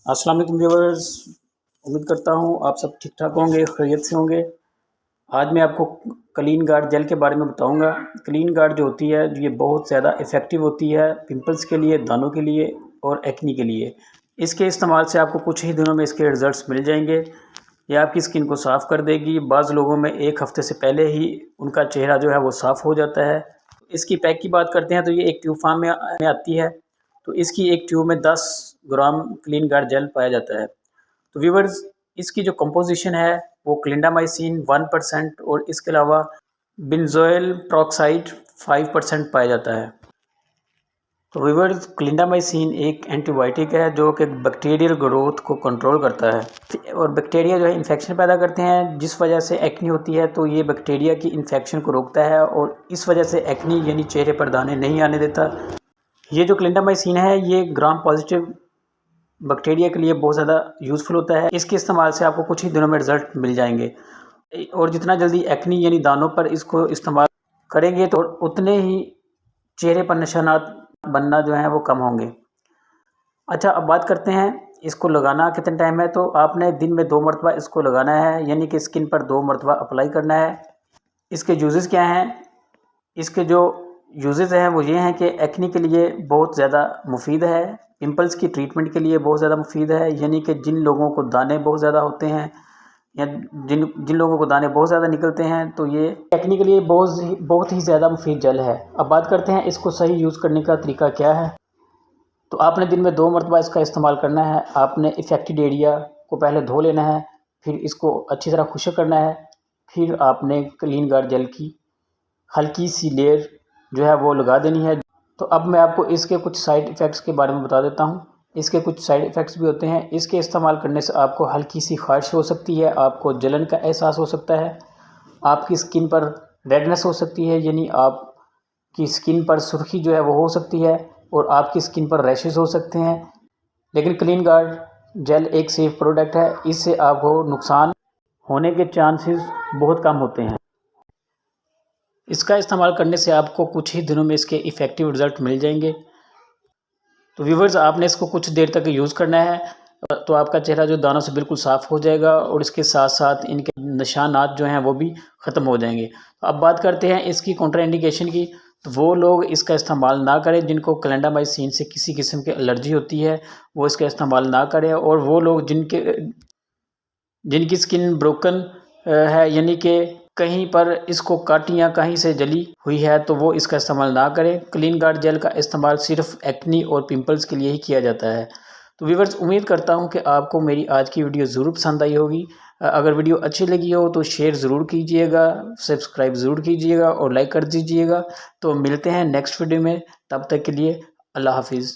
अस्सलाम वालेकुम व्यूअर्स। उम्मीद करता हूँ आप सब ठीक ठाक होंगे, खैरियत से होंगे। आज मैं आपको क्लीन गार्ड जेल के बारे में बताऊंगा। क्लीन गार्ड जो होती है ये बहुत ज़्यादा इफ़ेक्टिव होती है पिंपल्स के लिए, दानों के लिए और एक्नी के लिए। इसके इस्तेमाल से आपको कुछ ही दिनों में इसके रिज़ल्ट्स मिल जाएंगे। ये आपकी स्किन को साफ़ कर देगी। बाज़ लोगों में एक हफ़्ते से पहले ही उनका चेहरा जो है वो साफ़ हो जाता है। इसकी पैक की बात करते हैं तो ये एक ट्यूब फॉर्म में आती है। तो इसकी एक ट्यूब में 10 ग्राम क्लीन गार्ड जेल पाया जाता है। तो व्यूवर्स, इसकी जो कंपोजिशन है वो क्लिंडामाइसिन 1% और इसके अलावा बेंजोइल पेरोक्साइड 5% पाया जाता है। तो व्यूवर्स, क्लिंडामाइसिन एक एंटीबायोटिक है जो कि बैक्टीरियल ग्रोथ को कंट्रोल करता है और बैक्टीरिया जो है इन्फेक्शन पैदा करते हैं, जिस वजह से एक्नी होती है। तो ये बैक्टीरिया की इन्फेक्शन को रोकता है और इस वजह से एक्नी यानी चेहरे पर दाने नहीं आने देता। ये जो क्लिंडामाइसिन है ये ग्राम पॉजिटिव बैक्टीरिया के लिए बहुत ज़्यादा यूज़फुल होता है। इसके इस्तेमाल से आपको कुछ ही दिनों में रिज़ल्ट मिल जाएंगे और जितना जल्दी एक्नी यानी दानों पर इसको इस्तेमाल करेंगे तो उतने ही चेहरे पर निशानात बनना जो है वो कम होंगे। अच्छा, अब बात करते हैं इसको लगाना कितने टाइम है। तो आपने दिन में 2 मरतबा इसको लगाना है, यानी कि स्किन पर 2 मरतबा अप्लाई करना है। इसके यूजेस क्या हैं? इसके जो यूजेस हैं वो ये हैं कि एक्नी के लिए बहुत ज़्यादा मुफीद है, पिंपल्स की ट्रीटमेंट के लिए बहुत ज़्यादा मुफीद है। यानी कि जिन लोगों को दाने बहुत ज़्यादा होते हैं या जिन जिन लोगों को दाने बहुत ज़्यादा निकलते हैं तो ये एक्नी के लिए बहुत ही ज़्यादा मुफीद जेल है। अब बात करते हैं इसको सही यूज़ करने का तरीका क्या है। तो आपने दिन में 2 मरतबा इसका इस्तेमाल करना है। आपने इफ़ेक्टेड एरिया को पहले धो लेना है, फिर इसको अच्छी तरह खुश्क करना है, फिर आपने क्लीन गार्ड जेल की हल्की सी लेयर जो है वो लगा देनी है। तो अब मैं आपको इसके कुछ साइड इफ़ेक्ट्स के बारे में बता देता हूँ। इसके कुछ साइड इफ़ेक्ट्स भी होते हैं। इसके इस्तेमाल करने से आपको हल्की सी ख़ारिश हो सकती है, आपको जलन का एहसास हो सकता है, आपकी स्किन पर रेडनेस हो सकती है, यानी आपकी स्किन पर सुर्खी जो है वो हो सकती है और आपकी स्किन पर रैशेस हो सकते हैं। लेकिन क्लीन गार्ड जेल एक सेफ़ प्रोडक्ट है, इससे आपको नुकसान होने के चांसेस बहुत कम होते हैं। इसका इस्तेमाल करने से आपको कुछ ही दिनों में इसके इफ़ेक्टिव रिज़ल्ट मिल जाएंगे। तो व्यूवर्स, आपने इसको कुछ देर तक यूज़ करना है तो आपका चेहरा जो दानों से बिल्कुल साफ़ हो जाएगा और इसके साथ साथ इनके निशानात जो हैं वो भी ख़त्म हो जाएंगे। तो अब बात करते हैं इसकी काउंटर इंडिकेशन की। तो वो लोग इसका इस्तेमाल ना करें जिनको क्लिंडामाइसिन से किसी किस्म की एलर्जी होती है, वो इसका इस्तेमाल ना करें। और वो लोग जिनकी स्किन ब्रोकन है, यानी कि कहीं पर इसको काटियाँ कहीं से जली हुई है, तो वो इसका इस्तेमाल ना करें। क्लीन गार्ड जेल का इस्तेमाल सिर्फ एक्नी और पिंपल्स के लिए ही किया जाता है। तो व्यूवर्स, उम्मीद करता हूँ कि आपको मेरी आज की वीडियो ज़रूर पसंद आई होगी। अगर वीडियो अच्छी लगी हो तो शेयर ज़रूर कीजिएगा, सब्सक्राइब ज़रूर कीजिएगा और लाइक कर दीजिएगा। तो मिलते हैं नेक्स्ट वीडियो में, तब तक के लिए अल्लाह हाफिज़।